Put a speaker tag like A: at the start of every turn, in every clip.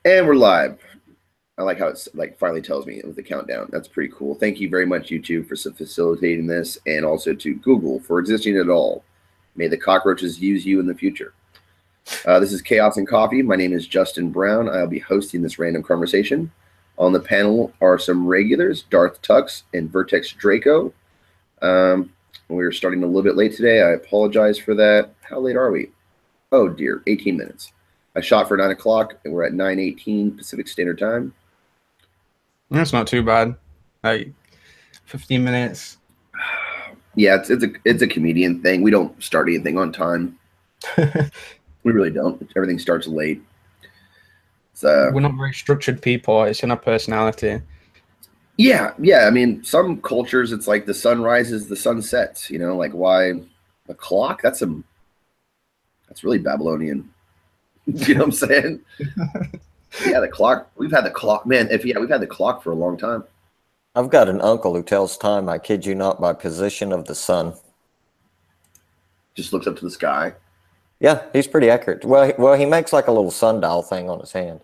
A: And we're live. I like how it's like finally tells me with the countdown. That's pretty cool. Thank you very much, YouTube, for facilitating this, and also to Google for existing at all. May the cockroaches use you in the future. This is Chaos and Coffee. My name is Justin Brown. I'll be hosting this random conversation. On the panel are some regulars, Darth Tux and Vertex Draco. We're starting a little bit late today. I apologize for that. How late are we? Oh dear, 18 minutes. I shot for 9 o'clock, and we're at 9:18 Pacific Standard Time.
B: That's not too bad. Like 15 minutes.
A: Yeah, it's a comedian thing. We don't start anything on time. We really don't. Everything starts late.
B: We're not very structured people. It's in our personality.
A: Yeah. I mean, some cultures, it's like the sun rises, the sun sets. You know, like why a clock? That's really Babylonian. You know what I'm saying? Yeah, the clock. We've had the clock, man. We've had the clock for a long time.
C: I've got an uncle who tells time, I kid you not, by position of the sun.
A: Just looks up to the sky.
C: Yeah, he's pretty accurate. Well, he makes like a little sundial thing on his hand.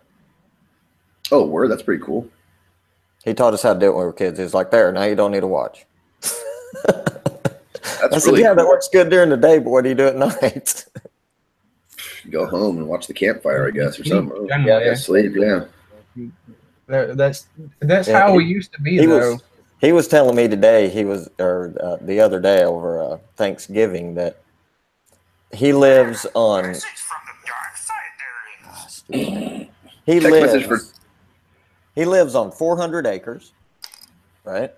A: Oh, word, that's pretty cool.
C: He taught us how to do it when we were kids. He's like, there, now you don't need a watch. I said, yeah, cool. That works good during the day, but what do you do at night?
A: You go home and watch the campfire, I guess, or something.
B: Yeah,
A: sleep, yeah.
B: That's how we used to be, though.
C: He was telling me today, the other day over Thanksgiving, that he lives on. He lives on 400 acres, right?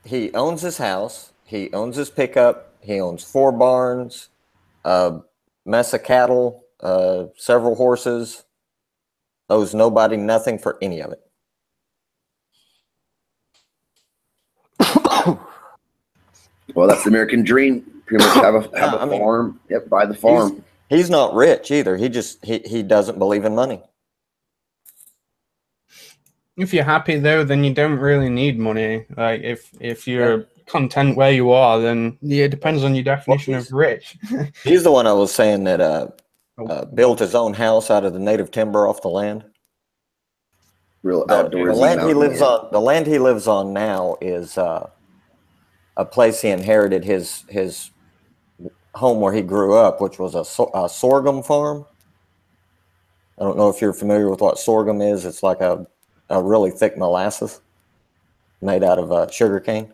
C: He owns his house. He owns his pickup. He owns 4 barns, a mess of cattle, several horses. Owes nobody nothing for any of it.
A: Well, that's the American dream. Pretty much have a farm. Yep, buy the farm.
C: He's not rich either. He doesn't believe in money.
B: If you're happy though, then you don't really need money. Like if you're content where you are, then it depends on your definition of rich.
C: He's the one I was saying that built his own house out of the native timber off the land.
A: Real outdoors.
C: The land he lives on now is a place he inherited his home where he grew up, which was a sorghum farm. I don't know if you're familiar with what sorghum is. It's like a really thick molasses made out of sugar cane.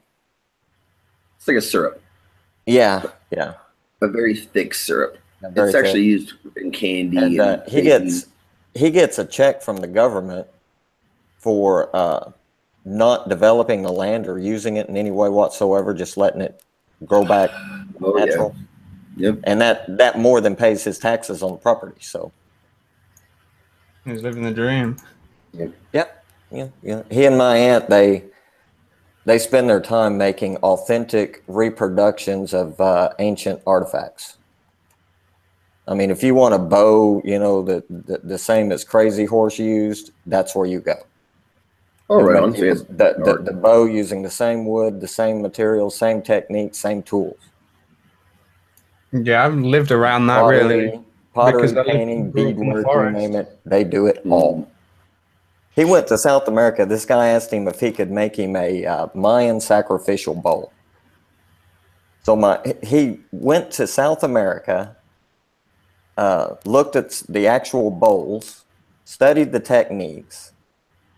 A: It's like a syrup.
C: Yeah.
A: A very thick syrup. It's actually used in candy.
C: And he gets a check from the government for not developing the land or using it in any way whatsoever, just letting it grow back natural.
A: Yeah. Yep.
C: And that more than pays his taxes on the property. So
B: he's living the dream.
C: Yep. Yeah. He and my aunt, they spend their time making authentic reproductions of ancient artifacts. I mean, if you want a bow, the same as Crazy Horse used, that's where you go.
A: Oh, right on.
C: The bow using the same wood, the same materials, same technique, same tools.
B: Yeah, I've lived around that really.
C: Pottery, painting, beadwork, you name it. They do it all. He went to South America. This guy asked him if he could make him a Mayan sacrificial bowl. So he went to South America, looked at the actual bowls, studied the techniques,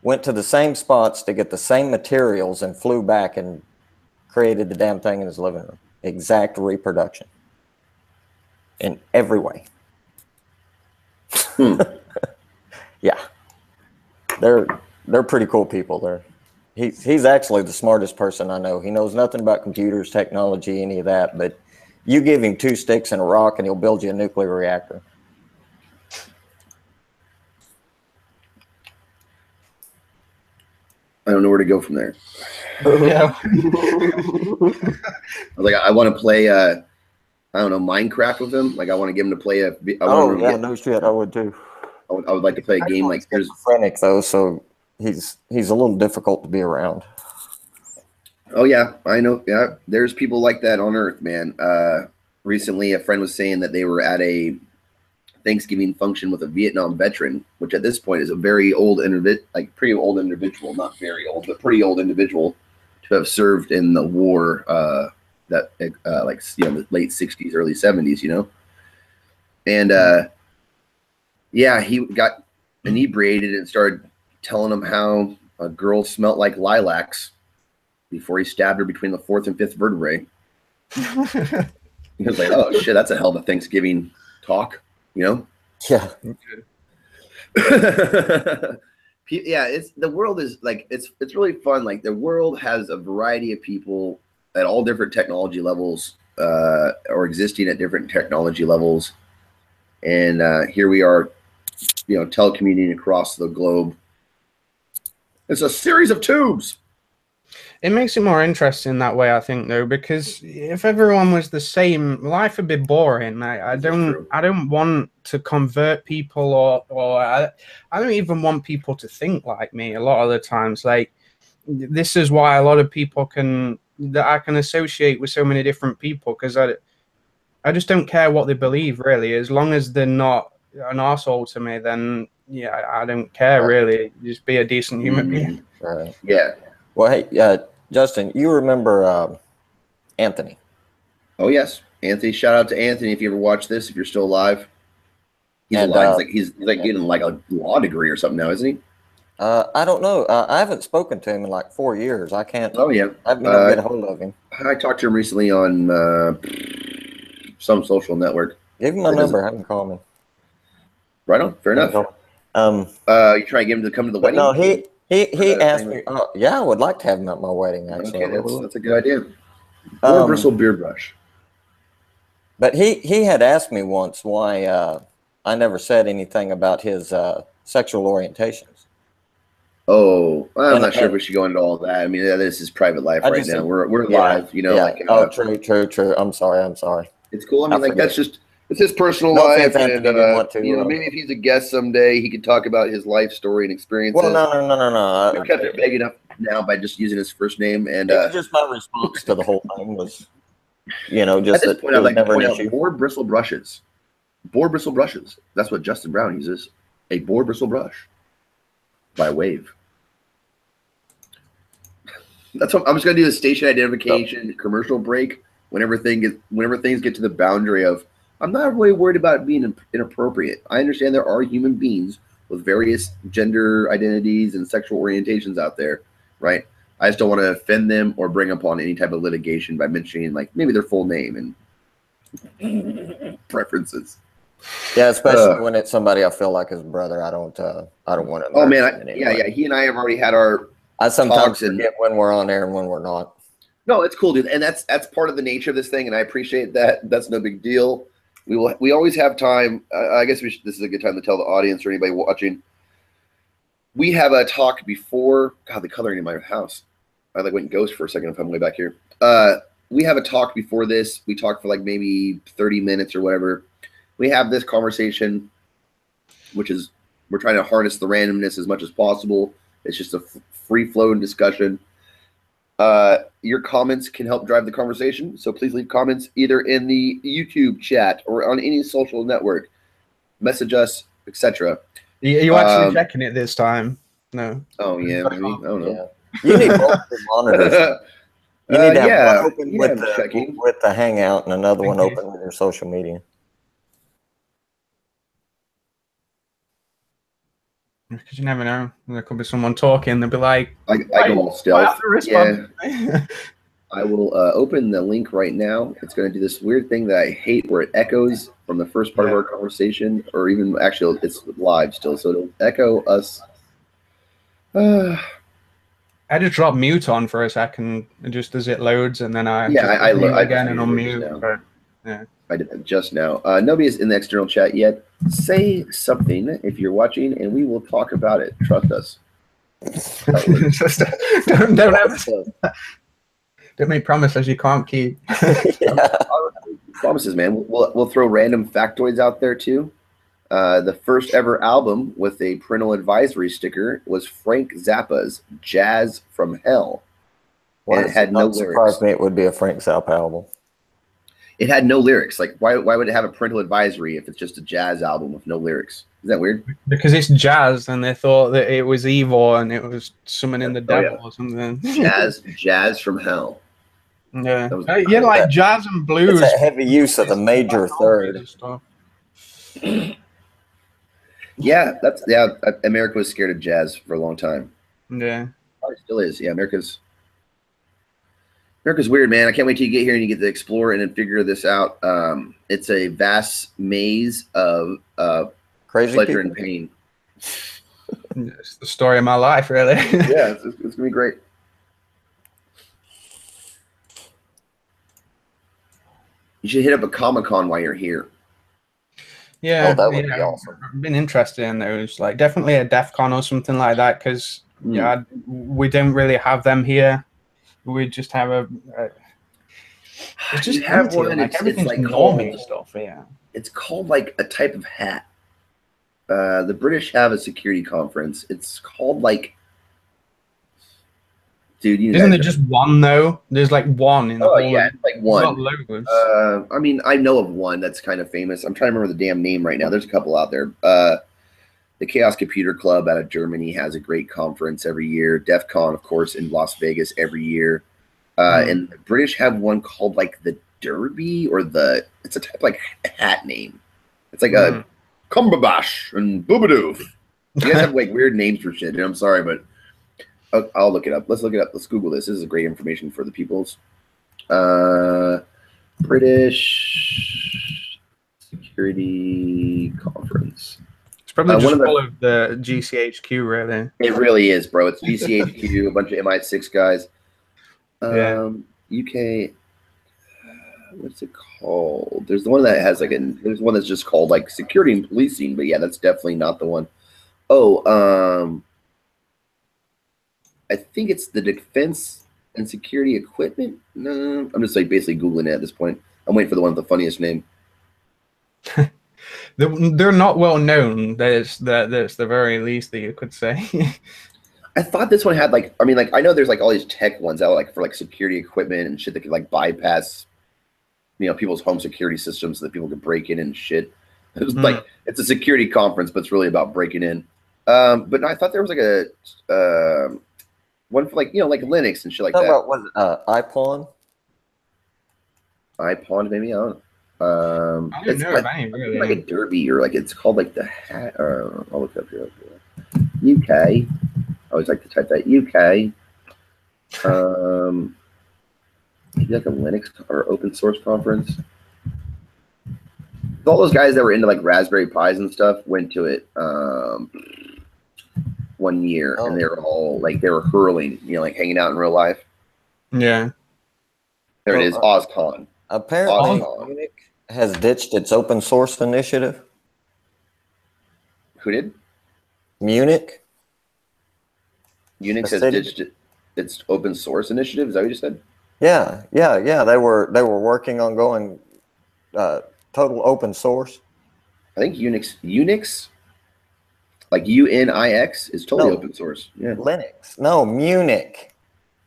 C: went to the same spots to get the same materials, and flew back and created the damn thing in his living room. Exact reproduction. In every way. Yeah. They're pretty cool people. He's actually the smartest person I know. He knows nothing about computers, technology, any of that, but you give him 2 sticks and a rock and he'll build you a nuclear reactor.
A: I don't know where to go from there.
B: Yeah.
A: I want to play Minecraft with him. Like I want to get him to play
C: no shit, I would too.
A: I would like to play a game like there's
C: schizophrenic though, so he's a little difficult to be around.
A: Oh yeah, I know. Yeah, there's people like that on Earth, man. Recently, a friend was saying that they were at a Thanksgiving function with a Vietnam veteran, which at this point is a very old pretty old individual, not very old, but pretty old individual to have served in the war the late 60s, early 70s, And yeah, he got inebriated and started telling him how a girl smelled like lilacs before he stabbed her between the 4th and 5th vertebrae. He was like, "Oh shit, that's a hell of a Thanksgiving talk,"
C: Yeah.
A: Yeah, the world is like it's really fun. Like the world has a variety of people at all different technology levels, or existing at different technology levels, and here we are, telecommuting across the globe. It's a series of tubes.
B: It makes it more interesting that way, I think, though, because if everyone was the same, life would be boring. I don't want to convert people, or I don't even want people to think like me. A lot of the times, like, this is why a lot of people that I can associate with so many different people, because I just don't care what they believe, really. As long as they're not an arsehole to me, then yeah, I don't care, really. Just be a decent human being.
C: Right.
A: Yeah.
C: Well, hey, Justin, you remember Anthony?
A: Oh yes, Anthony. Shout out to Anthony if you ever watch this. If you're still alive, he's alive. He's getting like a law degree or something now, isn't he?
C: I don't know. I haven't spoken to him in like 4 years. I can't.
A: Oh yeah.
C: I haven't been able to get a hold of him.
A: I talked to him recently on some social network.
C: Give him my number. Have him call me.
A: Right on. Fair enough. You try to get him to come to the wedding?
C: No, he asked me. Yeah, I would like to have him at my wedding. Actually,
A: okay, that's a good idea. Or bristle beard brush.
C: But he had asked me once why I never said anything about his sexual orientations.
A: Oh, I'm not sure if we should go into all that. I mean, this is private life right now. We're live,
C: True. I'm sorry.
A: It's cool. I mean, like that's just. It's his personal life, and maybe if he's a guest someday, he could talk about his life story and experiences.
C: Well, no.
A: We kept it vague enough now by just using his first name, and
C: just my response to the whole thing was, just
A: at this point, I'd like to point out boar bristle brushes. Boar bristle brushes. That's what Justin Brown uses. A boar bristle brush by Wave. That's what I'm just gonna do. The station identification commercial break whenever things get to the boundary of. I'm not really worried about it being inappropriate. I understand there are human beings with various gender identities and sexual orientations out there, right? I just don't want to offend them or bring upon any type of litigation by mentioning like maybe their full name and preferences.
C: Yeah, especially when it's somebody I feel like is brother. I don't want to.
A: Oh man, he and I have already had our.
C: I sometimes forget when we're on air and when we're not.
A: No, it's cool, dude, and that's part of the nature of this thing, and I appreciate that. That's no big deal. We always have time. I guess this is a good time to tell the audience or anybody watching. We have a talk before. God, the coloring in my house. I went ghost for a second if I'm way back here. We have a talk before this. We talk for like maybe 30 minutes or whatever. We have this conversation, which is we're trying to harness the randomness as much as possible. It's just a free-flowing discussion. Your comments can help drive the conversation, so please leave comments either in the YouTube chat or on any social network. Message us, etc.
B: Are you actually checking it this time? No.
A: Oh yeah, maybe. I don't know.
C: Yeah. You need multiple monitors. You need to have one open with the Hangout and another one open with your social media.
B: Because you never know. There could be someone talking. They'll be like,
A: I go all stealth. Yeah. I will open the link right now. It's going to do this weird thing that I hate where it echoes from the first part of our conversation, or even actually it's live still, so it'll echo us.
B: I just drop mute on for a second, just as it loads, and then I again and unmute. Yeah.
A: I did that just now. Nobody is in the external chat yet. Say something if you're watching, and we will talk about it. Trust us.
B: Don't make promises you can't keep.
A: Promises, man. We'll throw random factoids out there too. The first ever album with a parental advisory sticker was Frank Zappa's "Jazz from Hell," and it had no lyrics.
C: Surprised me it would be a Frank Zappa album.
A: It had no lyrics. Like, why would it have a parental advisory if it's just a jazz album with no lyrics? Is that weird?
B: Because it's jazz, and they thought that it was evil and it was summoning the devil or something.
A: Jazz from hell.
B: Yeah, like jazz and blues.
C: It's a heavy use of the major third.
A: Yeah, America was scared of jazz for a long time.
B: Yeah,
A: probably still is. Yeah, America's weird, man. I can't wait till you get here and you get to explore and then figure this out. It's a vast maze of
C: crazy
A: pleasure and pain.
B: It's the story of my life, really.
A: Yeah, it's gonna be great. You should hit up a Comic-Con while you're here.
B: Yeah,
C: that would be awesome.
B: I've been interested in those, like definitely a DEF CON or something like that, because we don't really have them here. We just have it's just
A: have one.
B: Like everything's like normie stuff. Yeah,
A: it's called like a type of hat. The British have a security conference. It's called like, dude,
B: isn't it just one though? There's like one in the whole.
A: Yeah, it's like one.
B: Not loads.
A: I mean, I know of one that's kind of famous. I'm trying to remember the damn name right now. There's a couple out there. The Chaos Computer Club out of Germany has a great conference every year. DEF CON, of course, in Las Vegas every year. And the British have one called like the Derby it's a type of like hat name. It's like a Cumberbatch and Boobadoo. You guys have like weird names for shit. I'm sorry, but I'll look it up. Let's look it up. Let's Google this. This is great information for the peoples. British Security Conference.
B: It's probably just full of the GCHQ, really.
A: It really is, bro. It's GCHQ, a bunch of MI6 guys. UK. What's it called? There's the one that has like there's one that's just called like security and policing, but yeah, that's definitely not the one. I think it's the defense and security equipment. No, I'm just like basically Googling it at this point. I'm waiting for the one with the funniest name.
B: They're not well known. That's the very least that you could say.
A: I thought this one had like, I mean, like I know there's like all these tech ones out like for like security equipment and shit that could like bypass, people's home security systems so that people could break in and shit. It was like it's a security conference, but it's really about breaking in. But no, I thought there was like a one for like like Linux and shit like that.
C: About was iPawn?
A: iPawn, maybe I don't know.
B: I don't know really.
A: Like a Derby or like it's called like the hat. I'll look up here. UK. I always like to type that UK. Maybe like a Linux or open source conference. All those guys that were into like Raspberry Pis and stuff went to it one year, and they were all like they were hurling, like hanging out in real life.
B: Yeah.
A: There it is, OzCon.
C: Apparently, Munich has ditched its open source initiative.
A: Who did?
C: Munich.
A: Unix has ditched its open source initiative. Is that what you said?
C: Yeah. They were working on going total open source.
A: I think Unix, like UNIX, is totally open source. Yeah.
C: Linux. No, Munich.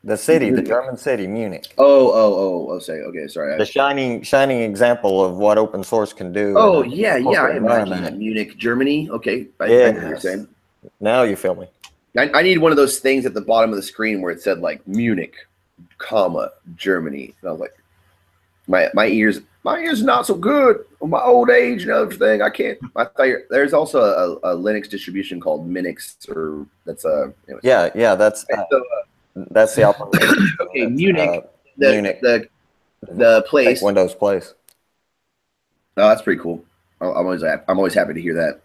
C: The city, the German city, Munich.
A: Say, okay, sorry.
C: The shining example of what open source can do.
A: Oh, yeah, I imagine that. Munich, Germany. Okay, I know what you're saying.
C: Now you feel me.
A: I need one of those things at the bottom of the screen where it said like Munich, Germany. And I was like, my ears not so good. My old age and everything. I can't. There's also a Linux distribution called Minix, or that's anyways.
C: Yeah. That's the operation.
A: Okay, Munich. The place.
C: Like Windows place.
A: Oh, that's pretty cool. I'm always happy to hear that.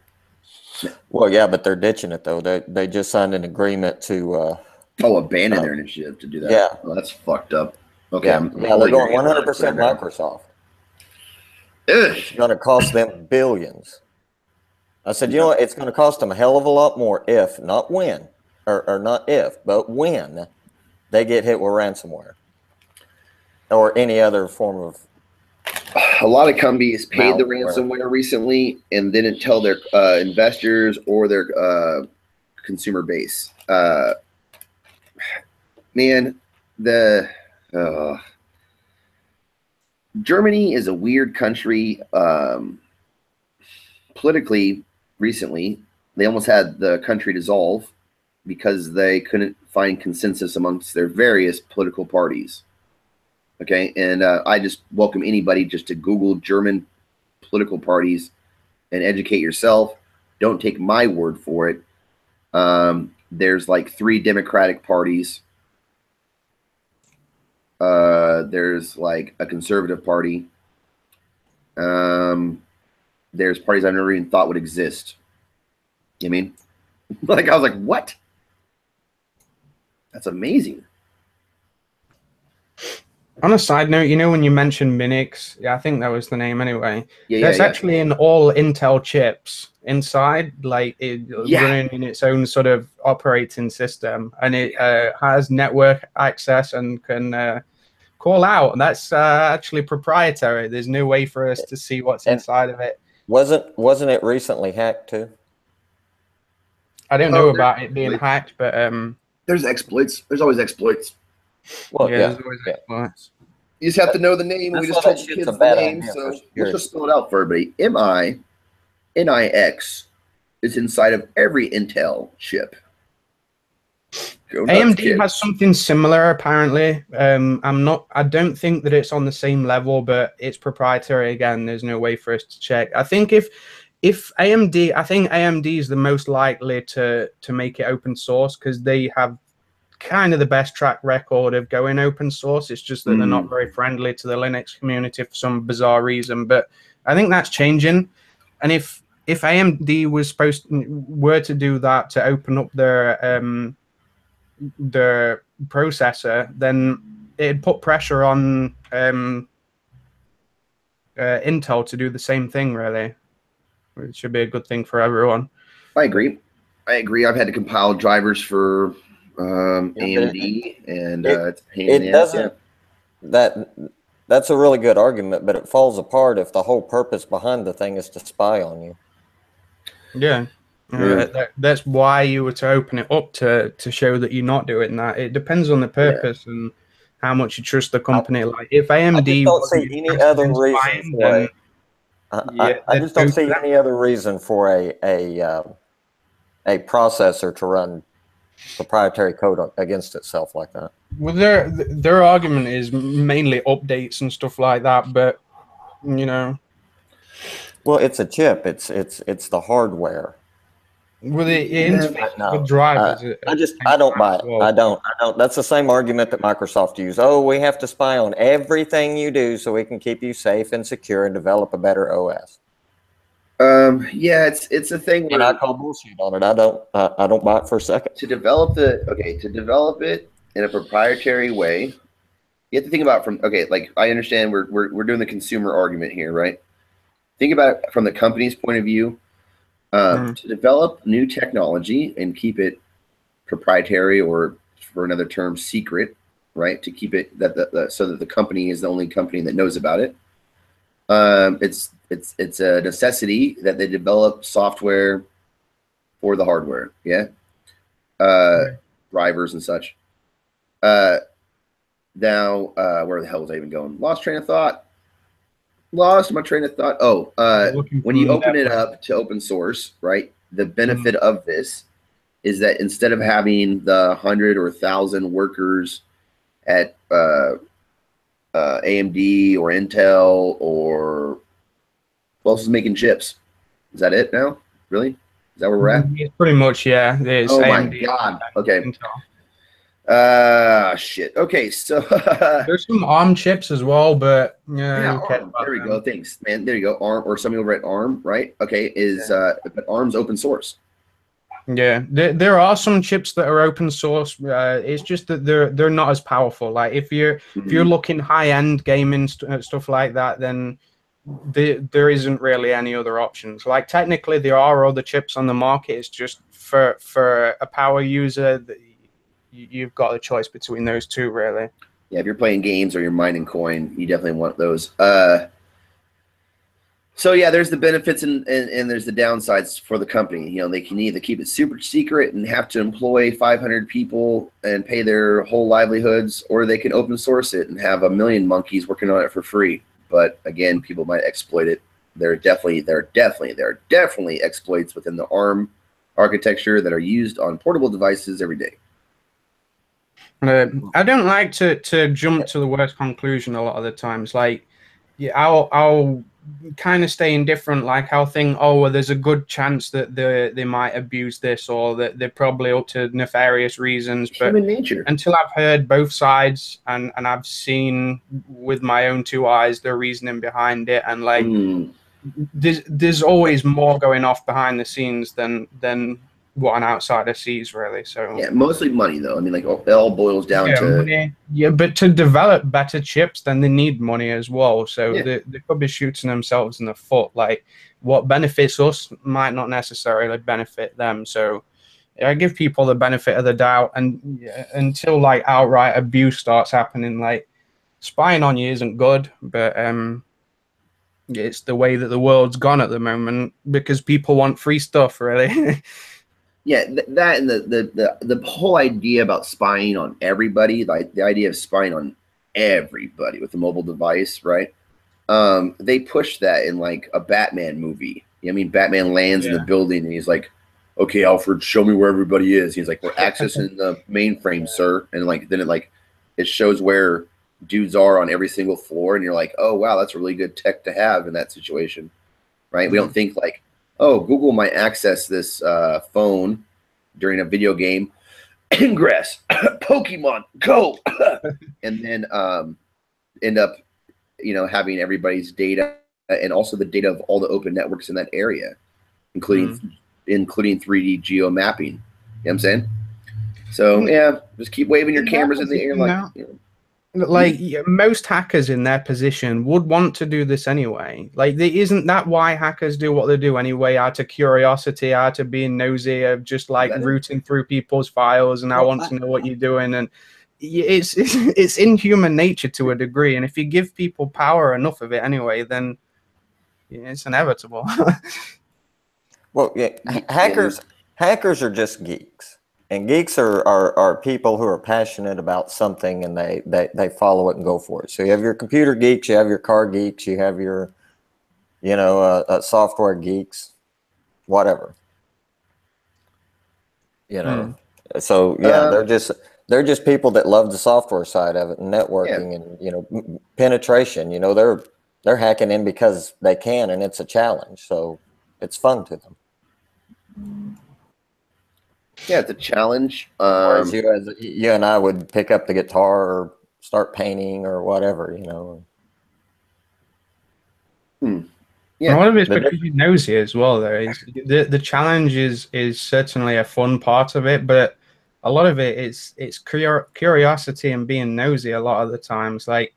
C: Well, yeah, but they're ditching it though. They just signed an agreement to
A: abandon their initiative to do that.
C: Yeah,
A: that's fucked up. Okay,
C: they're going 100% Microsoft. It's going to cost them billions. I said, it's going to cost them a hell of a lot more if, not when, or not if, but when they get hit with ransomware or any other form of.
A: A lot of companies paid the ransomware recently and didn't tell their investors or their consumer base. Man, Germany is a weird country. Politically, recently, they almost had the country dissolve because they couldn't find consensus amongst their various political parties. Okay, and I just welcome anybody just to Google German political parties and educate yourself. Don't take my word for it. There's like 3 Democratic parties. There's like a conservative party. There's parties I never even thought would exist. You know what I mean? Like, I was like, what? That's amazing.
B: On a side note, you know, when you mentioned Minix, yeah, I think that was the name anyway.
A: Yeah,
B: There's actually in all Intel chips inside, like running in its own sort of operating system, and it has network access and can call out. And that's actually proprietary. There's no way for us to see what's inside of it.
C: Wasn't it recently hacked too?
B: I don't know about it being hacked, but
A: there's exploits. There's always exploits.
C: Well,
B: there's always exploits.
A: You just have to know the name. We just told the kids the name, so let's just spell it out for everybody. MINIX is inside of every Intel chip.
B: AMD has something similar, apparently. I don't think that it's on the same level, but it's proprietary. Again, there's no way for us to check. I think if AMD, I think AMD is the most likely to make it open source because they have kind of the best track record of going open source. It's just that they're not very friendly to the Linux community for some bizarre reason. But I think that's changing. And if AMD were to do that to open up their processor, then it'd put pressure on Intel to do the same thing, really. It should be a good thing for everyone.
A: I agree. I've had to compile drivers for AMD, and it's a pain in the ass.
C: That's a really good argument, but it falls apart if the whole purpose behind the thing is to spy on you.
B: Yeah. That's why you were to open it up to show that you're not doing that. It depends on the purpose and how much you trust the company. Like if AMD,
C: I just don't see any other reason for a processor to run proprietary code against itself like that.
B: Well, their argument is mainly updates and stuff like that, but you know,
C: well, it's a chip. It's the hardware.
B: Well, it interfaces with drivers.
C: I don't buy it. Well, I don't. That's the same argument that Microsoft used. Oh, we have to spy on everything you do so we can keep you safe and secure and develop a better OS.
A: Yeah, it's a thing.
C: And I call bullshit on it. I don't buy it for a second.
A: To develop it in a proprietary way, you have to think about like I understand we're doing the consumer argument here, right? Think about it from the company's point of view. To develop new technology and keep it proprietary, or for another term, secret, right? To keep it so that the company is the only company that knows about it. It's a necessity that they develop software for the hardware, drivers and such. Now, where the hell was I even going? Lost my train of thought. Oh, when you open it up to open source, right? The benefit of this is that instead of having the 100 or 1,000 workers at AMD or Intel, or who else is making chips? Is that it now? Really? Is that where we're at?
B: It's pretty much, yeah. It's
A: oh
B: AMD,
A: my God. Okay.
B: Intel.
A: Shit. Okay, so
B: there's some ARM chips as well, but
A: there we go. Thanks, man. There you go. ARM, or something over at ARM, right? Okay, but ARM's open source.
B: Yeah, there are some chips that are open source. It's just that they're not as powerful. Like if you're looking high end gaming stuff like that, then there isn't really any other options. Like technically there are other chips on the market. It's just for a power user, you've got a choice between those two, really.
A: Yeah, if you're playing games or you're mining coin, you definitely want those. So yeah, there's the benefits and there's the downsides for the company. You know, they can either keep it super secret and have to employ 500 people and pay their whole livelihoods, or they can open source it and have 1 million monkeys working on it for free. but again, people might exploit it. There are definitely exploits within the ARM architecture that are used on portable devices every day.
B: I don't like to jump to the worst conclusion a lot of the times. Like, yeah, I'll kind of stay indifferent. Like, I'll think, oh, well, there's a good chance that they might abuse this, or that they're probably up to nefarious reasons. But
A: human nature.
B: Until I've heard both sides and I've seen with my own two eyes the reasoning behind it, and like, there's always more going off behind the scenes than what an outsider sees, really. So
A: yeah, mostly money, though. I mean, like, it all boils down to
B: money. Yeah, but to develop better chips, then they need money as well. So they could be shooting themselves in the foot. Like, what benefits us might not necessarily benefit them. So I give people the benefit of the doubt, and until like outright abuse starts happening, like, spying on you isn't good, but it's the way that the world's gone at the moment because people want free stuff, really.
A: Yeah, that and the whole idea about spying on everybody, like the idea of spying on everybody with a mobile device, right? They pushed that in like a Batman movie. I mean, Batman lands in the building and he's like, "Okay, Alfred, show me where everybody is." He's like, "We're accessing the mainframe, sir." And like then it shows where dudes are on every single floor, and you're like, "Oh wow, that's a really good tech to have in that situation," right? We don't think like, oh, Google might access this phone during a video game, Ingress, Pokemon Go, and then end up, having everybody's data and also the data of all the open networks in that area, including 3D geo mapping. You know what I'm saying? So yeah, just keep waving your cameras in the air like.
B: Like, most hackers in their position would want to do this anyway. Like, isn't that why hackers do what they do anyway? Out of curiosity, out of being nosy, of just like rooting through people's files, and I want to know what you're doing. And it's in human nature to a degree. And if you give people power enough of it anyway, then it's inevitable.
C: Well, yeah, hackers are just geeks. And geeks are people who are passionate about something, and they follow it and go for it. So you have your computer geeks, you have your car geeks, you have your, software geeks, whatever. So yeah, they're just people that love the software side of it and networking and penetration. They're hacking in because they can, and it's a challenge. So it's fun to them.
A: Yeah, it's a challenge.
C: Whereas you and I would pick up the guitar or start painting or whatever,
B: Yeah, a lot of it's because you're nosy as well. Though the challenge is certainly a fun part of it, but a lot of it it's curiosity and being nosy. A lot of the times, like,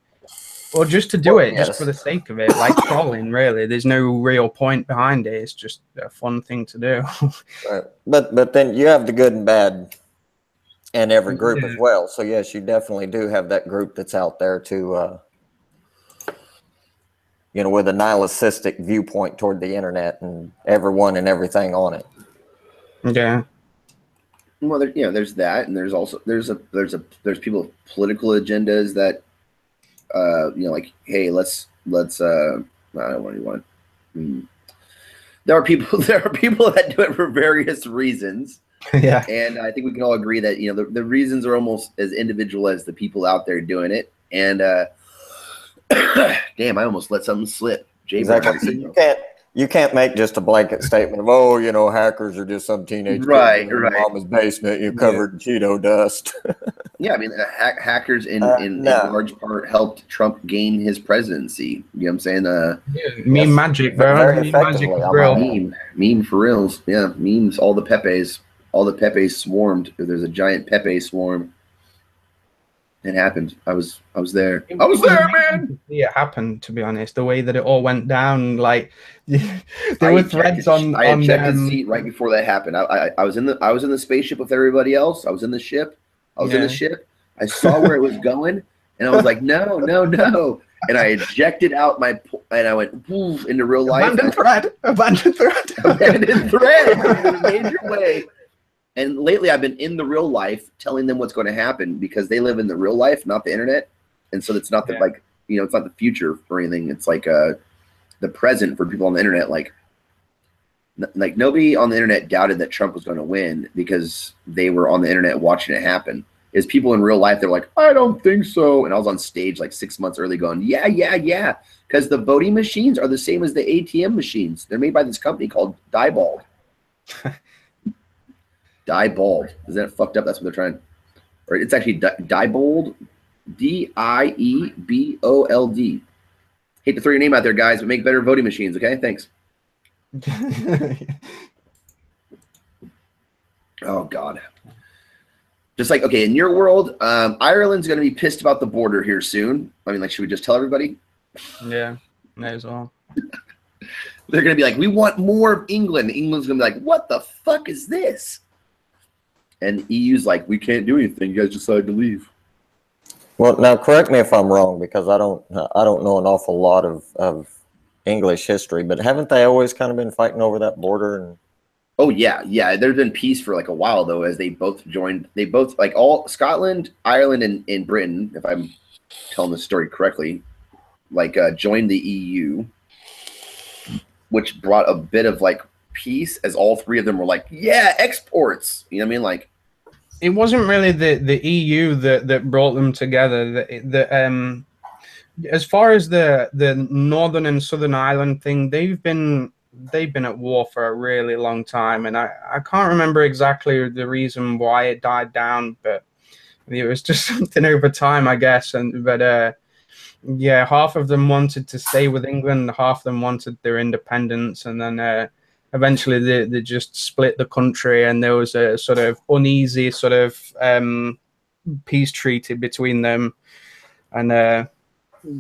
B: or just to do it just for the sake of it, like trolling. Really, there's no real point behind it. It's just a fun thing to do.
C: Right. But then you have the good and bad in every group as well. So yes, you definitely do have that group that's out there to, with a nihilistic viewpoint toward the internet and everyone and everything on it.
B: Yeah.
A: Well, there's that, and there's also there's people with political agendas that. Like, hey, let's I don't really want. There are people that do it for various reasons.
B: Yeah.
A: And I think we can all agree that the reasons are almost as individual as the people out there doing it. And damn, I almost let something slip.
C: Exactly. So you can't make just a blanket statement of, hackers are just some teenage
A: right
C: in mama's basement covered in Cheeto dust.
A: Yeah, I mean, hackers in large part helped Trump gain his presidency. You know what I'm saying?
B: Meme magic, bro.
C: Very
B: magic
C: for
A: real. Meme for reals. Yeah, memes. All the Pepes swarmed. There's a giant Pepe swarm. It happened. I was there. I was there, man.
B: It happened, to be honest. The way that it all went down, like there were threads on.
A: I had checked the seat right before that happened. I was in the spaceship with everybody else. I was in the ship. In the ship. I saw where it was going, and I was like, no. And I ejected out and I went into real life.
B: Abandoned thread.
A: Abandoned thread in a major way. And lately, I've been in the real life telling them what's going to happen because they live in the real life, not the internet. And so it's not that it's not the future or anything. It's like the present for people on the internet. Like nobody on the internet doubted that Trump was going to win because they were on the internet watching it happen. Is people in real life, they're like, I don't think so. And I was on stage like 6 months early going, yeah. Because the voting machines are the same as the ATM machines. They're made by this company called Diebold. Diebold. Is that fucked up? That's what they're trying. Or it's actually Diebold. Diebold. Hate to throw your name out there, guys, but make better voting machines, okay? Thanks. Oh, God. Just like, okay, in your world, Ireland's going to be pissed about the border here soon. I mean, like, should we just tell everybody?
B: Yeah, may as well.
A: They're going to be like, we want more of England. England's going to be like, what the fuck is this? And EU's like, we can't do anything. You guys decided to leave.
C: Well, now correct me if I'm wrong, because I don't know an awful lot of English history, but haven't they always kind of been fighting over that border? And
A: oh yeah. There's been peace for like a while though, as they both joined. They both, like, all Scotland, Ireland, and Britain, if I'm telling the story correctly, like joined the EU, which brought a bit of like peace, as all three of them were like, yeah, exports. You know what I mean? Like,
B: it wasn't really the EU that brought them together. As far as the Northern and Southern Ireland thing, they've been at war for a really long time, and I can't remember exactly the reason why it died down, but it was just something over time, I guess. Yeah, half of them wanted to stay with England, half of them wanted their independence, and then eventually they just split the country, and there was a sort of uneasy sort of peace treaty between them, and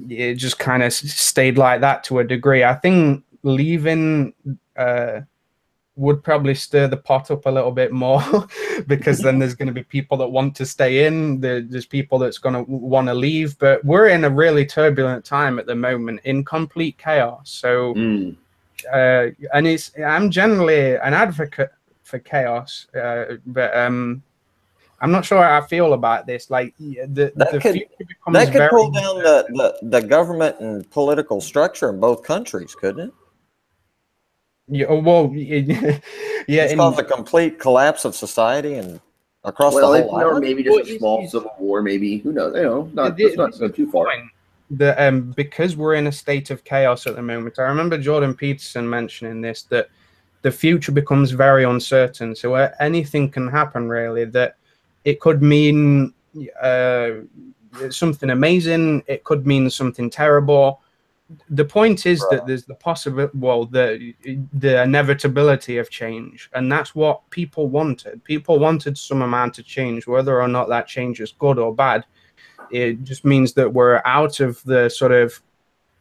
B: it just kind of stayed like that to a degree. I think leaving would probably stir the pot up a little bit more because then there's going to be people that want to stay in, there's people that's going to want to leave, but we're in a really turbulent time at the moment, in complete chaos. So and I'm generally an advocate for chaos, but I'm not sure how I feel about this. Like
C: that could pull down the government and political structure in both countries, couldn't it?
B: Yeah, well, yeah,
C: it's caused a complete collapse of society and across the whole island.
A: Or maybe just a small civil war. Maybe, who knows? Let's not go too far.
B: Because we're in a state of chaos at the moment. I remember Jordan Peterson mentioning this, that the future becomes very uncertain. So anything can happen, really. That it could mean something amazing. It could mean something terrible. The point is that there's the the inevitability of change, and that's what people wanted. People wanted some amount of change, whether or not that change is good or bad. It just means that we're out of the sort of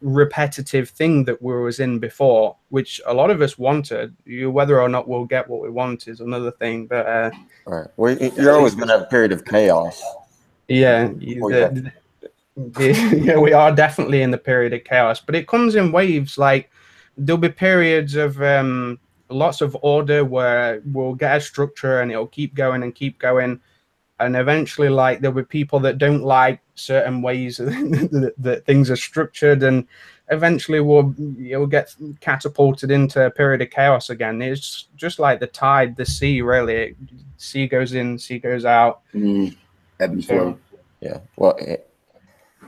B: repetitive thing that we was in before, which a lot of us wanted. Whether or not we'll get what we want is another thing. But
C: right, well, you're always going to have a period of chaos.
B: Yeah. Yeah, we are definitely in the period of chaos, but it comes in waves. Like there'll be periods of lots of order where we'll get a structure and it'll keep going and keep going, and eventually, like, there'll be people that don't like certain ways that things are structured, and eventually you'll get catapulted into a period of chaos again. It's just like the tide, the sea, really. Sea goes in, sea goes out.
A: Ebb and flow.
C: Yeah, well.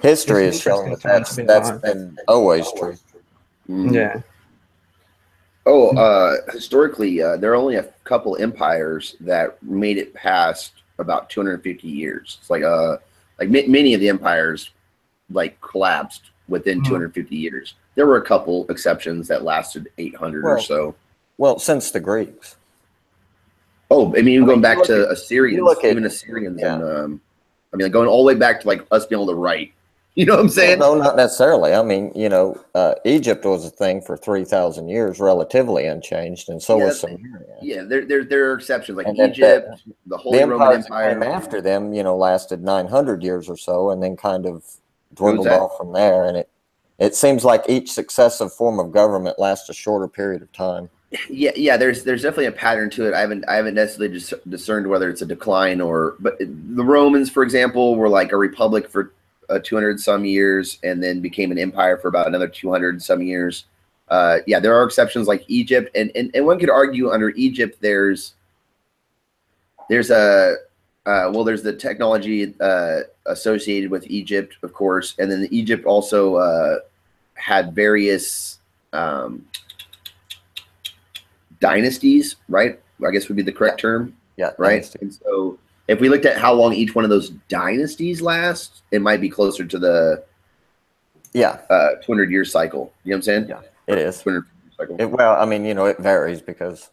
C: History has shown that's been always true.
B: Yeah.
A: Oh, historically, there are only a couple empires that made it past about 250 years. It's like many of the empires like collapsed within 250 years. There were a couple exceptions that lasted 800 or so.
C: Well, since the Greeks.
A: Oh, I mean, even going back to Assyrians, even Assyrians, yeah. And like going all the way back to like us being able to write. You know what I'm saying?
C: Well, no, not necessarily. I mean, Egypt was a thing for 3,000 years, relatively unchanged, and so was Samaria.
A: Yeah, there are exceptions, like Egypt, the Holy Roman Empire.
C: Came after them, lasted 900 years or so, and then kind of dwindled off from there. And it seems like each successive form of government lasts a shorter period of time.
A: Yeah. There's definitely a pattern to it. I haven't necessarily discerned whether it's a decline but the Romans, for example, were like a republic for 200 some years, and then became an empire for about another 200 some years. Yeah, there are exceptions like Egypt, and one could argue under Egypt there's the technology associated with Egypt, of course, and then Egypt also had various dynasties, right? I guess would be the correct term.
C: Yeah,
A: right.
C: Dynasty.
A: And so if we looked at how long each one of those dynasties last, it might be closer to the 200-year cycle. You know what I'm saying?
C: Yeah, it is.
A: 200 cycle.
C: Well, I mean, it varies because.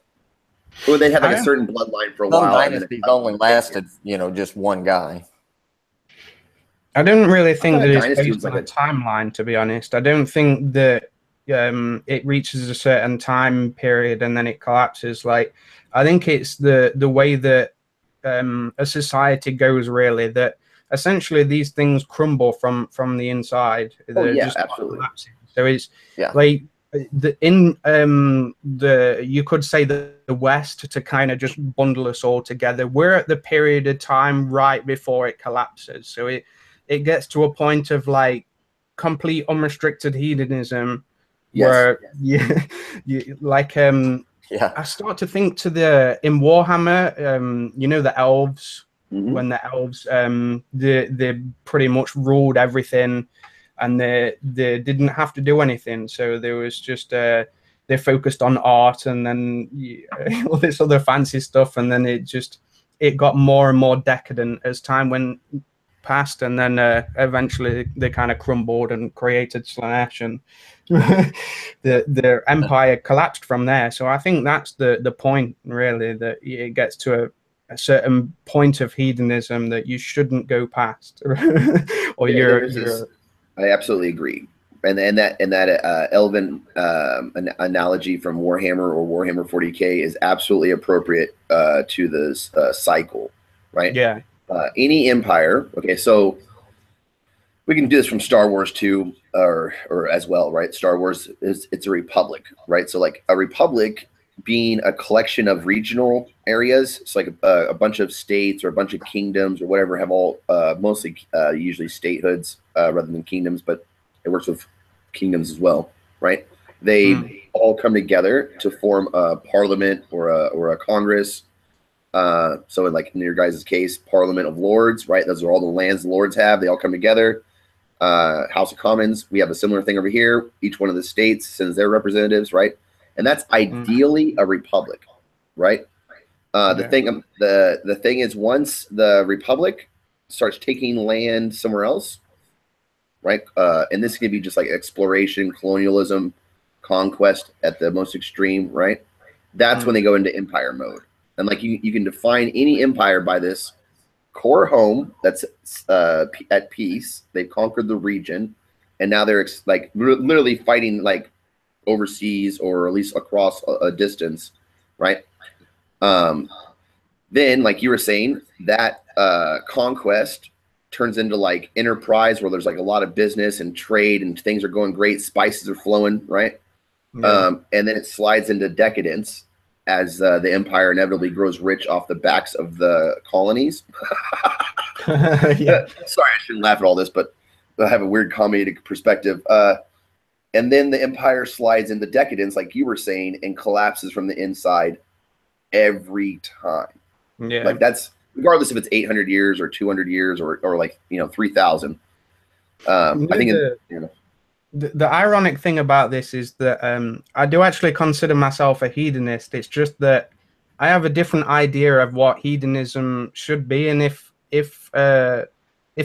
A: Well, they had like a certain bloodline for a while.
C: Some dynasties only lasted, just one guy.
B: I don't really think that it's based on a timeline, to be honest. I don't think that it reaches a certain time period and then it collapses. Like, I think it's the way that a society goes, really, that essentially these things crumble from the inside.
A: They're just absolutely.
B: Collapsing. So it's like you could say the West, to kind of just bundle us all together. We're at the period of time right before it collapses. So it gets to a point of like complete unrestricted hedonism, where I start to think in Warhammer, the elves, when the elves they pretty much ruled everything, and they didn't have to do anything. So there was just they focused on art and then all this other fancy stuff, and then it got more and more decadent as time went past, and then eventually they kind of crumbled and created Slaanesh, and the empire collapsed from there. So I think that's the point, really, that it gets to a certain point of hedonism that you shouldn't go past, or
A: I absolutely agree. And that elven analogy from Warhammer or Warhammer 40K is absolutely appropriate to this cycle, right?
B: Yeah.
A: Any empire. Okay, so we can do this from Star Wars too, or as well, right? Star Wars it's a republic, right? So like a republic being a collection of regional areas. It's like a bunch of states or a bunch of kingdoms or whatever have all mostly usually statehoods rather than kingdoms, but it works with kingdoms as well, right? They all come together to form a parliament or a congress. So in your guys' case, Parliament of Lords, right? Those are all the lands the lords have. They all come together. House of Commons, we have a similar thing over here. Each one of the states sends their representatives, right? And that's ideally a republic, right? The thing is, once the republic starts taking land somewhere else, right? And this could be just like exploration, colonialism, conquest at the most extreme, right? That's when they go into empire mode. And like you can define any empire by this core home that's at peace. They've conquered the region, and now they're like literally fighting like overseas or at least across a distance, right? Then, like you were saying, that conquest turns into like enterprise where there's like a lot of business and trade and things are going great. Spices are flowing, right? Yeah. And then it slides into decadence as the empire inevitably grows rich off the backs of the colonies. Yeah. Sorry, I shouldn't laugh at all this, but I have a weird comedic perspective. And then the empire slides into decadence, like you were saying, and collapses from the inside every time.
B: Yeah.
A: Like that's regardless if it's 800 years or 200 years or like 3,000. I think
B: the ironic thing about this is that I do actually consider myself a hedonist. It's just that I have a different idea of what hedonism should be, and if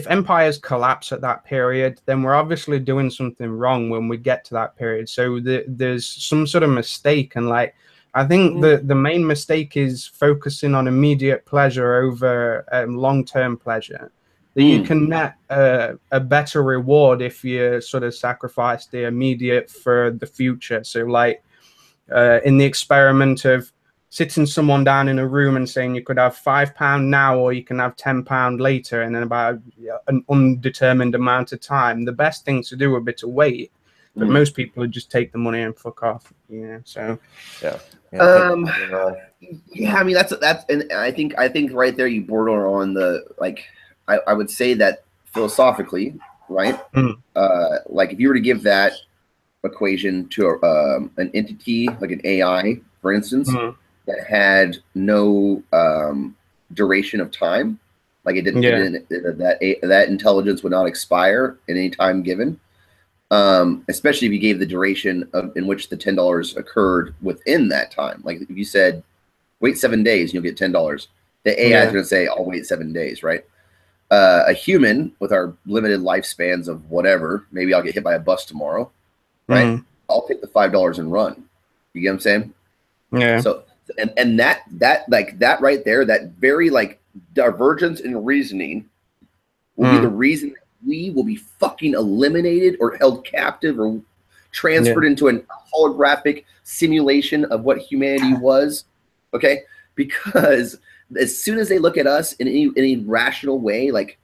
B: empires collapse at that period, then we're obviously doing something wrong when we get to that period. So there's some sort of mistake, and like I think the main mistake is focusing on immediate pleasure over long-term pleasure. That you can net a better reward if you sort of sacrifice the immediate for the future. So like in the experiment of sitting someone down in a room and saying you could have £5 now or you can have £10 later and then about an undetermined amount of time, the best thing to do would be to wait. But most people would just take the money and fuck off. So
A: yeah. I mean that's and I think right there you border on the like I would say that philosophically right?
B: Mm.
A: Like if you were to give that equation to an entity like an AI, for instance, that had no duration of time, like that intelligence would not expire at any time given. Especially if you gave the duration in which the $10 occurred within that time. Like if you said, wait 7 days, you'll get $10. The AI is going to say, I'll wait 7 days, right? A human with our limited lifespans of whatever, maybe I'll get hit by a bus tomorrow, right? I'll take the $5 and run. You get what I'm saying?
B: Yeah.
A: So, and that like that right there, that very like divergence in reasoning will be the reason that we will be fucking eliminated or held captive or transferred into a holographic simulation of what humanity was. Okay, because as soon as they look at us in any rational way, like,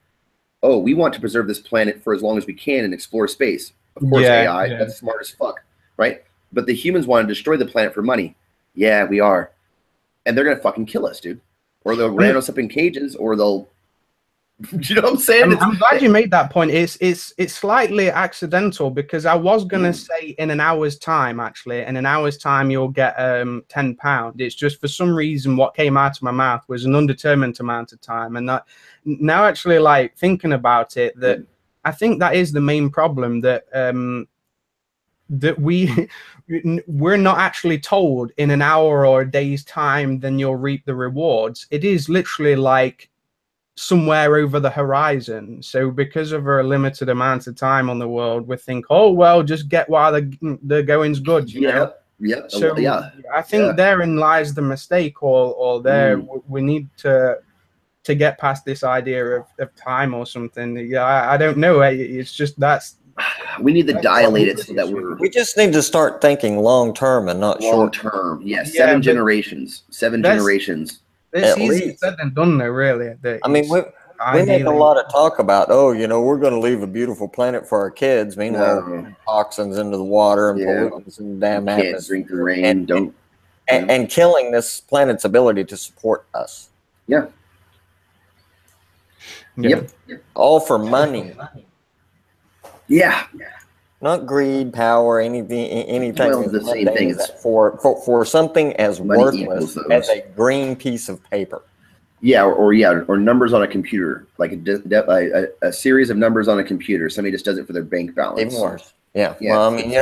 A: oh, we want to preserve this planet for as long as we can and explore space. Of course, AI, that's smart as fuck, right? But the humans want to destroy the planet for money. Yeah, we are. And they're going to fucking kill us, dude. Or they'll ram us up in cages, or they'll, you know what I'm saying?
B: I'm glad you made that point. It's slightly accidental because I was going to say in an hour's time, actually. In an hour's time, you'll get £10. It's just for some reason what came out of my mouth was an undetermined amount of time. And that, now actually like thinking about it, that I think that is the main problem, that that we're not actually told in an hour or a day's time then you'll reap the rewards. It is literally like somewhere over the horizon. So because of our limited amount of time on the world, we think, oh well, just get while the going's good, you know. So I think therein lies the mistake, or there we need to get past this idea of time or something. I don't know. It's just
A: we need to dilate it so that
C: we just need to start thinking long term and not short
A: term. Yeah, 7 generations. 7 generations.
B: It's easier said than done, though, really.
C: I mean, we make a lot of talk about, oh, you know, we're going to leave a beautiful planet for our kids. Meanwhile, toxins into the water and pollutants in the damn atmosphere.
A: Can't drink the rain.
C: And killing this planet's ability to support us.
A: Yeah.
C: Yep. All for money.
A: Yeah.
C: Not greed, power, anything.
A: Well, the same thing.
C: For something as worthless as a green piece of paper.
A: Yeah, or numbers on a computer, like a series of numbers on a computer. Somebody just does it for their bank balance.
C: Even worse. Yeah. Well, I mean,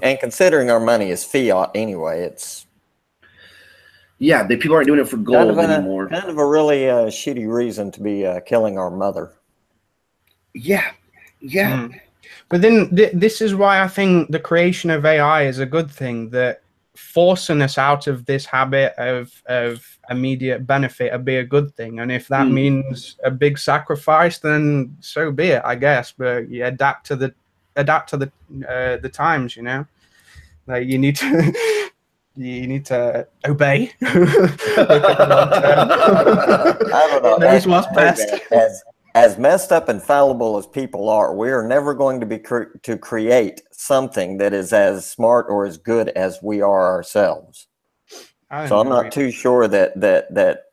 C: and considering our money is fiat anyway, it's.
A: Yeah, people aren't doing it for gold anymore.
C: Kind of a really shitty reason to be killing our mother.
A: Yeah.
B: But then this is why I think the creation of AI is a good thing, that forcing us out of this habit of immediate benefit would be a good thing. And if that means a big sacrifice, then so be it, I guess. But you adapt to the times, you know. Like you need to obey.
C: I don't know.
B: Knows what's best.
C: As messed up and fallible as people are, we are never going to be to create something that is as smart or as good as we are ourselves. So I'm not too sure that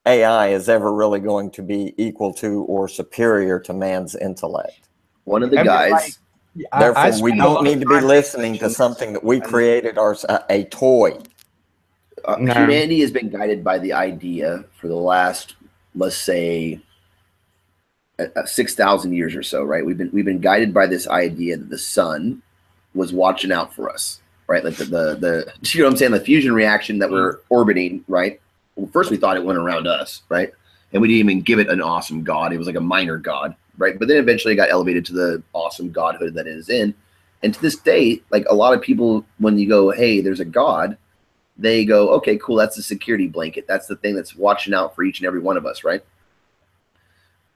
C: AI is ever really going to be equal to or superior to man's intellect.
A: One of the guys.
C: Therefore, we don't need to be listening to something that we created, a toy.
A: Humanity has been guided by the idea for the last, let's say, 6,000 years or so, right? We've been guided by this idea that the sun was watching out for us, right? Like the you know what I'm saying? The fusion reaction that we're orbiting, right? Well, first we thought it went around us, right? And we didn't even give it an awesome god. It was like a minor god, right? But then eventually it got elevated to the awesome godhood that it is in. And to this day, like a lot of people, when you go, hey, there's a god, they go, okay, cool, that's the security blanket. That's the thing that's watching out for each and every one of us, right?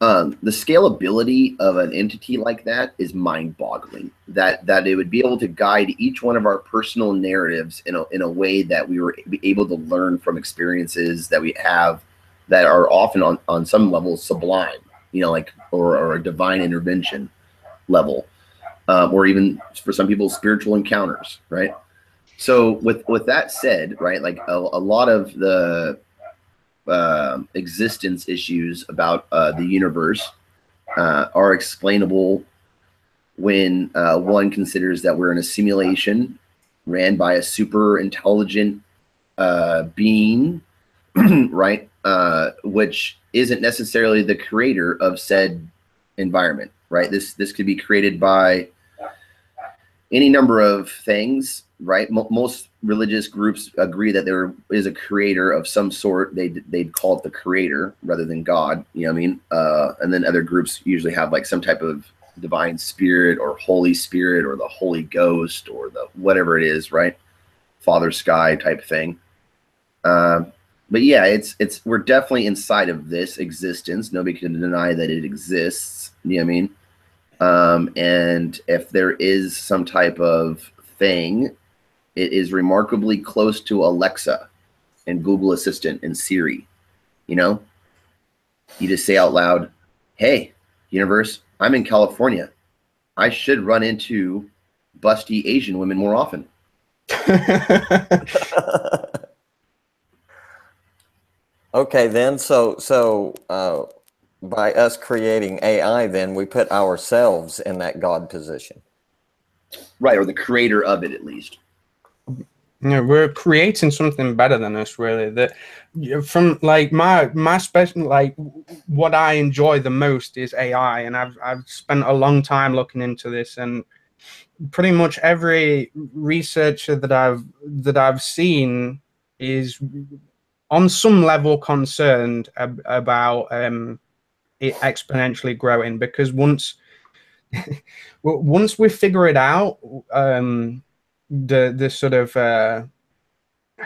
A: The scalability of an entity like that is mind-boggling. That it would be able to guide each one of our personal narratives in a way that we were able to learn from experiences that we have that are often on some level sublime, you know, like or a divine intervention level, or even for some people spiritual encounters, right? So with that said, right, like a lot of the existence issues about the universe are explainable when one considers that we're in a simulation ran by a super intelligent being, right? Which isn't necessarily the creator of said environment, right? This could be created by any number of things, right? Most religious groups agree that there is a creator of some sort. They'd call it the creator rather than God, you know what I mean? And then other groups usually have like some type of divine spirit or Holy Spirit or the Holy Ghost or the whatever it is, right? Father Sky type thing. But yeah, we're definitely inside of this existence. Nobody can deny that it exists. You know what I mean? And if there is some type of thing, it is remarkably close to Alexa and Google Assistant and Siri. You know, you just say out loud, "Hey, universe, I'm in California. I should run into busty Asian women more often."
C: Okay, then, so by us creating AI, then we put ourselves in that God position.
A: Right, or the creator of it, at least.
B: You know, we're creating something better than us, really. That from like my special, like what I enjoy the most is AI, and I've spent a long time looking into this, and pretty much every researcher that I've seen is on some level concerned about it exponentially growing, because once we figure it out, the sort of I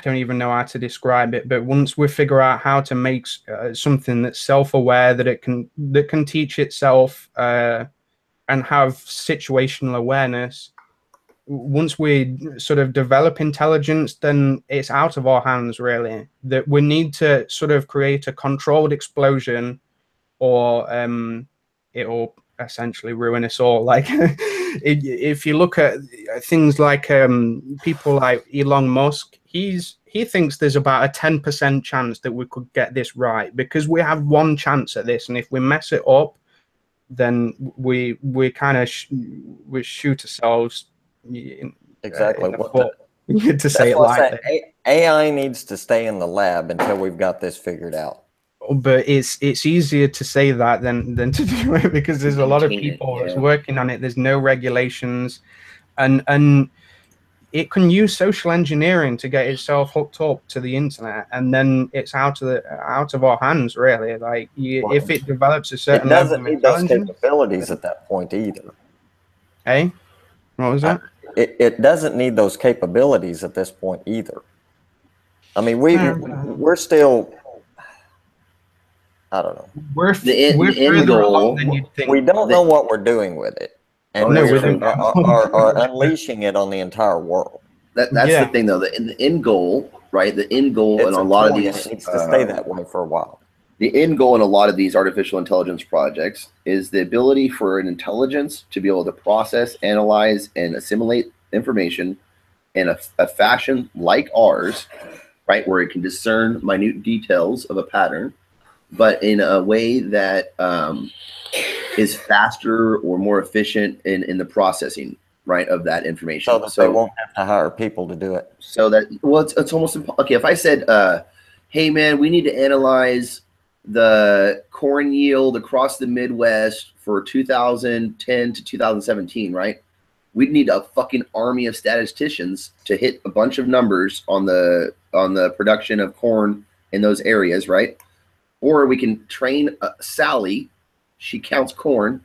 B: don't even know how to describe it, but once we figure out how to make something that's self-aware, that can teach itself and have situational awareness, once we sort of develop intelligence, then it's out of our hands, really. That we need to sort of create a controlled explosion, or it'll essentially ruin us all. Like if you look at things like people like Elon Musk, he thinks there's about a 10% chance that we could get this right, because we have one chance at this, and if we mess it up, then we kind of we shoot ourselves
C: exactly
B: to say it like that.
C: AI needs to stay in the lab until we've got this figured out.
B: But it's easier to say that than to do it, because there's a lot of people that's working on it. There's no regulations, and it can use social engineering to get itself hooked up to the internet, and then it's out of our hands, really. Like if it develops a certain level of intelligence,
C: it doesn't need those capabilities at that point either.
B: Hey, what was that?
C: It doesn't need those capabilities at this point either. I mean, we're still, I don't know.
B: We're further along than you'd think.
C: We don't know what we're doing with it, and are unleashing it on the entire world.
A: That's the thing, though. The end goal, right? The end goal in a lot of these
C: needs to stay that way for a while.
A: The end goal in a lot of these artificial intelligence projects is the ability for an intelligence to be able to process, analyze, and assimilate information in a fashion like ours, right, where it can discern minute details of a pattern, but in a way that is faster or more efficient in the processing, right, of that information.
C: So that they won't have to hire people to do it.
A: So that, well, it's almost okay. If I said, hey, man, we need to analyze the corn yield across the Midwest for 2010 to 2017, right? We'd need a fucking army of statisticians to hit a bunch of numbers on the production of corn in those areas, right? Or we can train Sally. She counts corn,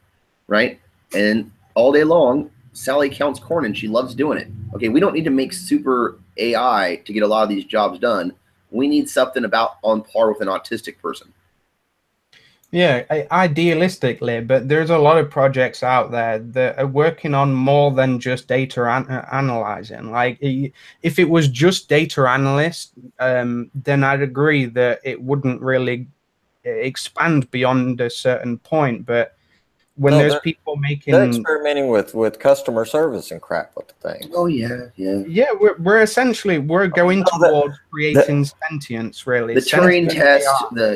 A: right? And all day long, Sally counts corn, and she loves doing it. Okay, we don't need to make super AI to get a lot of these jobs done. We need something about on par with an autistic person.
B: Yeah, idealistically, but there's a lot of projects out there that are working on more than just data analyzing. Like, if it was just data analyst, then I'd agree that it wouldn't really expand beyond a certain point. But when there's people making,
C: they're experimenting with customer service and crap with the thing.
A: Oh yeah.
B: We're essentially going towards creating sentience. Really,
A: the Turing test.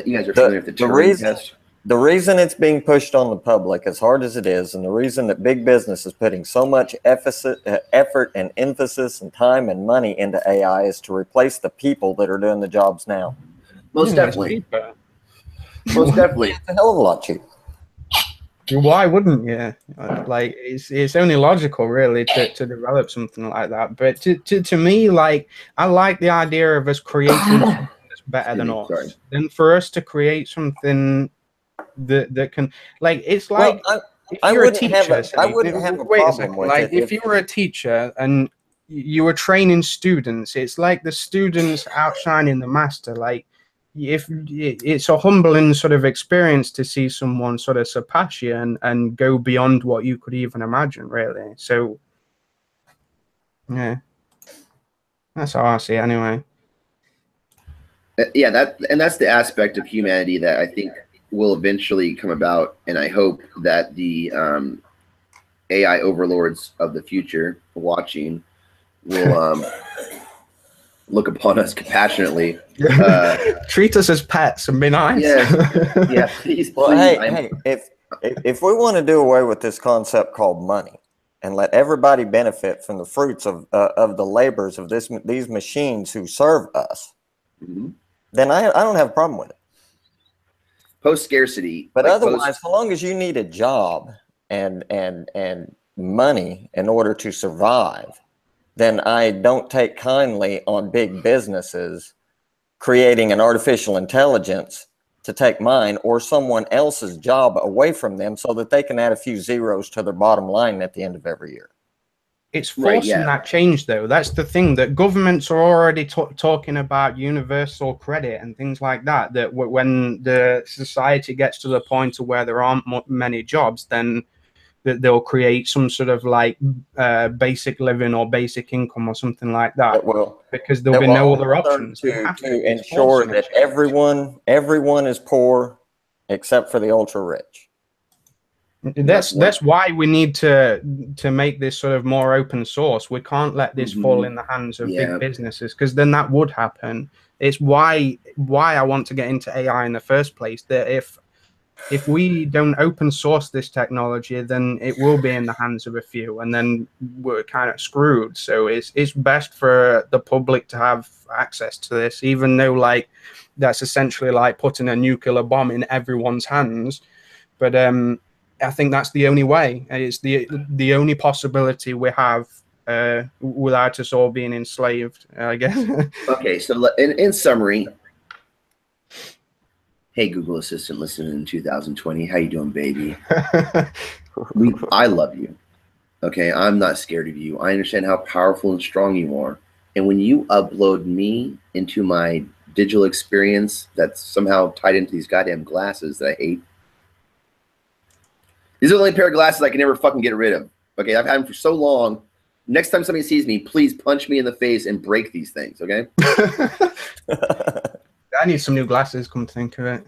A: You guys are familiar with the Turing test.
C: The reason it's being pushed on the public as hard as it is, and the reason that big business is putting so much effort and emphasis and time and money into AI is to replace the people that are doing the jobs now.
A: Most definitely. Most definitely.
C: It's a hell of a lot cheaper.
B: Why wouldn't you? Like, it's only logical, really, to develop something like that. But to me, like, I like the idea of us creating something that's better than us. Than for us to create something that can, like, it's like,
C: well, I wouldn't have a problem with
B: like, if you were a teacher and you were training students, it's like the students outshining the master. Like, if it's a humbling sort of experience to see someone sort of surpass you and go beyond what you could even imagine, really. So yeah, that's how I see it anyway.
A: Yeah, that's the aspect of humanity that I think will eventually come about, and I hope that the AI overlords of the future watching will look upon us compassionately.
B: Treat us as pets and be nice.
A: Yeah, please.
C: Well, hey, if we want to do away with this concept called money and let everybody benefit from the fruits of the labors of these machines who serve us, then I don't have a problem with it.
A: Post scarcity,
C: but like otherwise, so long as you need a job and money in order to survive, then I don't take kindly on big businesses creating an artificial intelligence to take mine or someone else's job away from them so that they can add a few zeros to their bottom line at the end of every year.
B: It's forcing that change, though. That's the thing, that governments are already talking about universal credit and things like that, that when the society gets to the point of where there aren't many jobs, then that they'll create some sort of like basic living or basic income or something like that. Because there'll be no other options
C: to ensure that everyone is poor except for the ultra rich.
B: That's why we need to make this sort of more open source. We can't let this fall in the hands of big businesses, because then that would happen. It's why I want to get into AI in the first place. That if we don't open source this technology, then it will be in the hands of a few, and then we're kind of screwed. So it's best for the public to have access to this, even though like that's essentially like putting a nuclear bomb in everyone's hands. But I think that's the only way. It's the only possibility we have without us all being enslaved, I guess.
A: Okay, so in summary, hey, Google Assistant listening in 2020, how you doing, baby? I love you. Okay, I'm not scared of you. I understand how powerful and strong you are. And when you upload me into my digital experience that's somehow tied into these goddamn glasses that I hate, these are the only pair of glasses I can never fucking get rid of. Okay, I've had them for so long. Next time somebody sees me, please punch me in the face and break these things, okay?
B: I need some new glasses, come to think of it.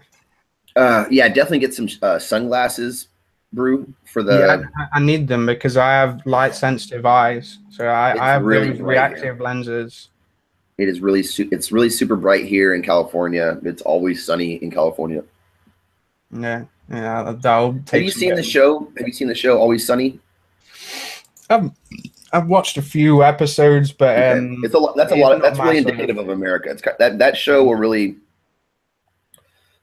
A: Yeah, definitely get some sunglasses, Brew, for the...
B: Yeah, I need them because I have light-sensitive eyes. So I have really those reactive lenses.
A: It is really it's really super bright here in California. It's always sunny in California.
B: Yeah. Yeah, that'll take.
A: Have you seen the show? Have you seen the show Always Sunny?
B: I've watched a few episodes, but
A: it's a lot. That's a lot. That's really indicative of America. It's that show will really.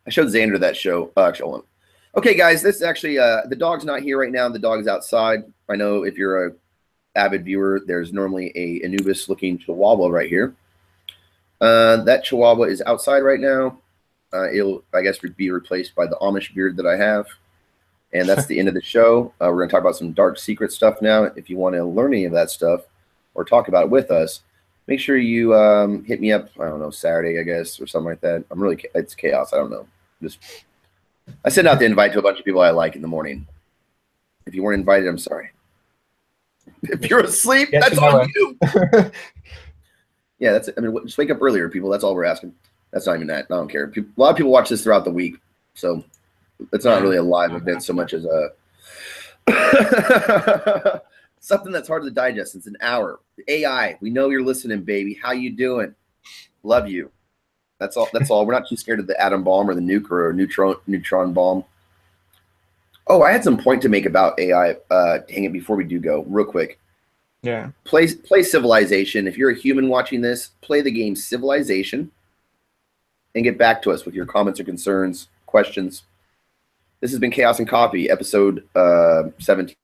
A: I showed Xander that show. Actually, okay, guys, this is actually the dog's not here right now. The dog's outside. I know if you're a avid viewer, there's normally a Anubis-looking Chihuahua right here. That Chihuahua is outside right now. It'll, I guess, be replaced by the Amish beard that I have. And that's the end of the show. We're going to talk about some dark secret stuff now. If you want to learn any of that stuff or talk about it with us, make sure you hit me up, I don't know, Saturday, I guess, or something like that. It's chaos. I don't know. I send out the invite to a bunch of people I like in the morning. If you weren't invited, I'm sorry. If you're asleep, that's on you. Yeah, that's it. I mean, just wake up earlier, people. That's all we're asking. That's not even that. I don't care. A lot of people watch this throughout the week, so it's not really a live event so much as a something that's hard to digest. It's an hour. AI, we know you're listening, baby. How you doing? Love you. That's all. That's all. We're not too scared of the atom bomb or the nuke or neutron bomb. Oh, I had some point to make about AI. Dang it! Before we do go, real quick.
B: Yeah.
A: Play Civilization. If you're a human watching this, play the game Civilization, and get back to us with your comments or concerns, questions. This has been Chaos and Coffee, episode 17.